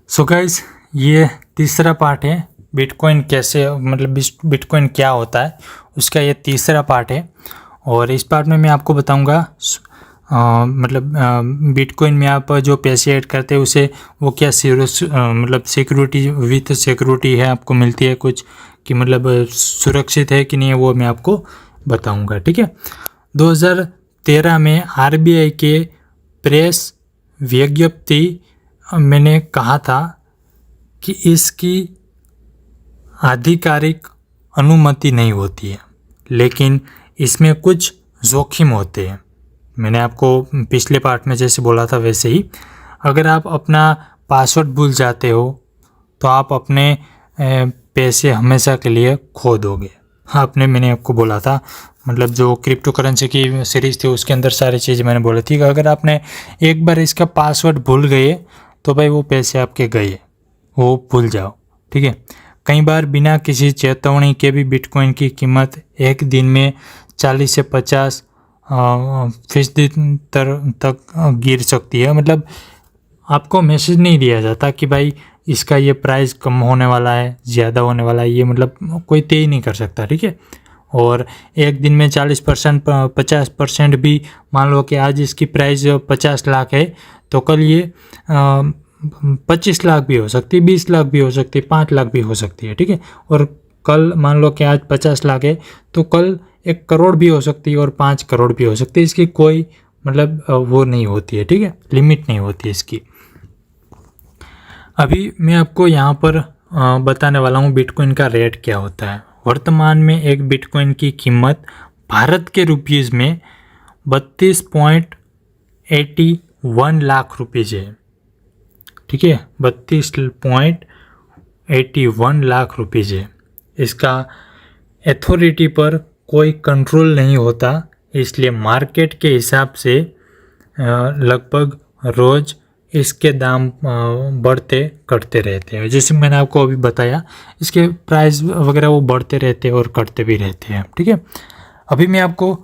So guys, ये तीसरा part है। बिटकॉइन कैसे, मतलब बिटकॉइन क्या होता है, उसका ये तीसरा पार्ट है। और इस पार्ट में मैं आपको बताऊंगा बिटकॉइन में आप जो पैसे ऐड करते हैं उसे वो क्या सिक्योरिटी विथ सिक्योरिटी है आपको मिलती है कुछ, कि मतलब सुरक्षित है कि नहीं है, वो मैं आपको बताऊंगा। ठीक है। 2013 में आरबीआई के प्रेस विज्ञप्ति मैंने कहा था कि इसकी आधिकारिक अनुमति नहीं होती है, लेकिन इसमें कुछ जोखिम होते हैं। मैंने आपको पिछले पार्ट में जैसे बोला था वैसे ही, अगर आप अपना पासवर्ड भूल जाते हो तो आप अपने पैसे हमेशा के लिए खो दोगे। मैंने आपको बोला था, मतलब जो क्रिप्टो करेंसी की सीरीज़ थी उसके अंदर सारी चीज़ें मैंने बोली थी कि अगर आपने एक बार इसका पासवर्ड भूल गए तो भाई वो पैसे आपके गए, वो भूल जाओ। ठीक है। कई बार बिना किसी चेतावनी के भी बिटकॉइन की कीमत एक दिन में 40 से 50% तक गिर सकती है। मतलब आपको मैसेज नहीं दिया जाता कि भाई इसका ये प्राइस कम होने वाला है, ज़्यादा होने वाला है, ये मतलब कोई तय ही नहीं कर सकता। ठीक है। और एक दिन में 40% 50% भी, मान लो कि आज इसकी प्राइस 50 लाख है तो कल ये 25 लाख भी हो सकती है, 20 लाख भी हो सकती है, 5 लाख भी हो सकती है। ठीक है। और कल मान लो कि आज 50 लाख है तो कल 1 करोड़ भी हो सकती है और 5 करोड़ भी हो सकती है। इसकी कोई मतलब वो नहीं होती है। ठीक है, लिमिट नहीं होती है इसकी। अभी मैं आपको यहाँ पर बताने वाला हूँ बिटकॉइन का रेट क्या होता है। वर्तमान में एक बिटकॉइन की कीमत भारत के रुपीज़ में 32.81 लाख रुपीज़ है। ठीक है, 32.81 लाख रुपीज़ है। इसका अथॉरिटी पर कोई कंट्रोल नहीं होता, इसलिए मार्केट के हिसाब से लगभग रोज़ इसके दाम बढ़ते घटते रहते हैं। जैसे मैंने आपको अभी बताया, इसके प्राइस वगैरह वो बढ़ते रहते हैं और घटते भी रहते हैं। ठीक है। अभी मैं आपको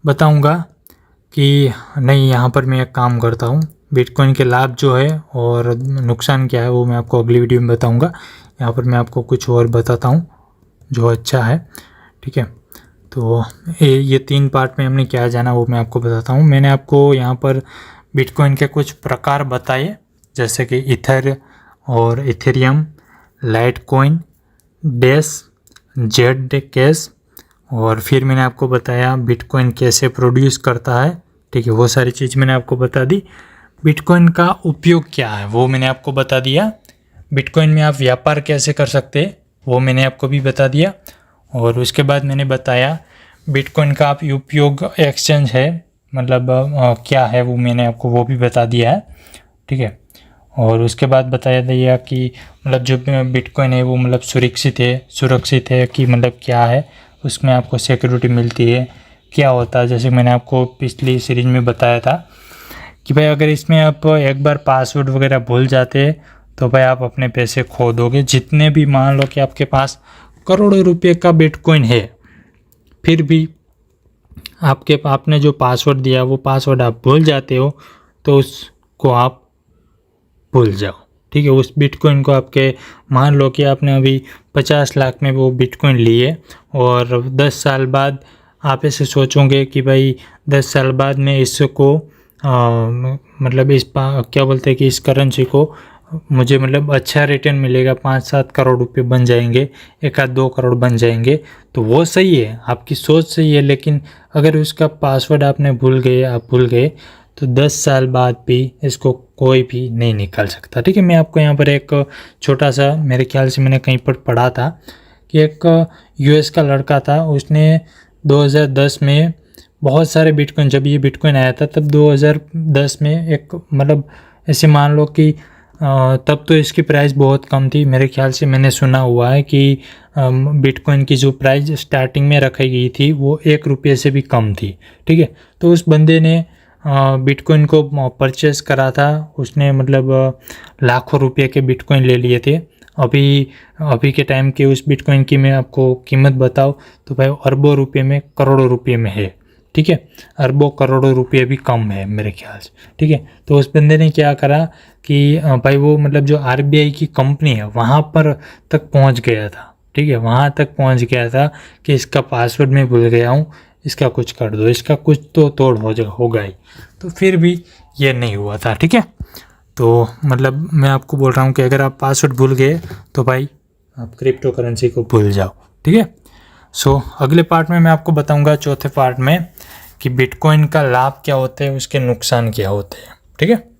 बताऊंगा कि नहीं, यहाँ पर मैं एक काम करता हूँ, बिटकॉइन के लाभ जो है और नुकसान क्या है वो मैं आपको अगली वीडियो में बताऊंगा। यहाँ पर मैं आपको कुछ और बताता हूँ जो अच्छा है। ठीक है। तो ये 3 पार्ट में हमने क्या जाना वो मैं आपको बताता हूँ। मैंने आपको यहाँ पर बिटकॉइन के कुछ प्रकार बताए, जैसे कि इथर और Ethereum, Litecoin, dash, Z cash, और फिर मैंने आपको बताया बिटकॉइन कैसे प्रोड्यूस करता है। ठीक है, वो सारी चीज़ मैंने आपको बता दी। बिटकॉइन का उपयोग क्या है वो मैंने आपको बता दिया। बिटकॉइन में आप व्यापार कैसे कर सकते हैं वो मैंने आपको भी बता दिया। और उसके बाद मैंने बताया बिटकॉइन का आप उपयोग एक्सचेंज है, मतलब क्या है वो मैंने आपको वो भी बता दिया है। ठीक है। और उसके बाद बताया दिया कि मतलब जो बिटकॉइन है वो मतलब सुरक्षित है कि मतलब क्या है, उसमें आपको सिक्योरिटी मिलती है, क्या होता है। जैसे मैंने आपको पिछली सीरीज में बताया था कि भाई अगर इसमें आप एक बार पासवर्ड वगैरह भूल जाते हैं तो भाई आप अपने पैसे खो दोगे। जितने भी, मान लो कि आपके पास करोड़ों रुपए का बिटकॉइन है, फिर भी आपने जो पासवर्ड दिया वो पासवर्ड आप भूल जाते हो तो उसको आप भूल जाओ। ठीक है। उस बिटकॉइन को आपके, मान लो कि आपने अभी 50 लाख में वो बिटकॉइन लिए और 10 साल बाद आप ऐसे सोचोगे कि भाई 10 साल बाद मैं इसको मतलब क्या बोलते हैं कि इस करेंसी को मुझे मतलब अच्छा रिटर्न मिलेगा, 5-7 करोड़ रुपए बन जाएंगे, 1-2 करोड़ बन जाएंगे, तो वो सही है, आपकी सोच सही है। लेकिन अगर उसका पासवर्ड आपने भूल गए तो 10 साल बाद भी इसको कोई भी नहीं निकाल सकता। ठीक है। मैं आपको यहाँ पर एक छोटा सा, मेरे ख्याल से मैंने कहीं पर पढ़ा था कि एक यूएस का लड़का था, उसने 2010 में बहुत सारे बिटकॉइन, जब ये बिटकॉइन आया था तब 2010 में एक, मतलब ऐसे मान लो कि तब तो इसकी प्राइस बहुत कम थी। मेरे ख्याल से मैंने सुना हुआ है कि बिटकॉइन की जो प्राइस स्टार्टिंग में रखी गई थी वो 1 रुपये से भी कम थी। ठीक है। तो उस बंदे ने बिटकॉइन को परचेस करा था, उसने मतलब लाखों रुपये के बिटकॉइन ले लिए थे। अभी के टाइम के उस बिटकॉइन की मैं आपको कीमत बताऊँ तो भाई अरबों रुपये में, करोड़ों रुपये में है। ठीक है, अरबों करोड़ों रुपये भी कम है मेरे ख्याल से। ठीक है, तो उस बंदे ने क्या करा कि भाई वो मतलब जो RBI की कंपनी है वहाँ पर तक पहुँच गया था। ठीक है, वहाँ तक पहुँच गया था कि इसका पासवर्ड मैं भूल गया हूँ, इसका कुछ कर दो, इसका कुछ तो तोड़ होगा ही। तो फिर भी ये नहीं हुआ था। ठीक है, तो मतलब मैं आपको बोल रहा हूँ कि अगर आप पासवर्ड भूल गए तो भाई आप क्रिप्टो करेंसी को भूल जाओ। ठीक है, सो अगले पार्ट में मैं आपको बताऊंगा, चौथे पार्ट में, कि बिटकॉइन का लाभ क्या होता है, उसके नुकसान क्या होते हैं। ठीक है।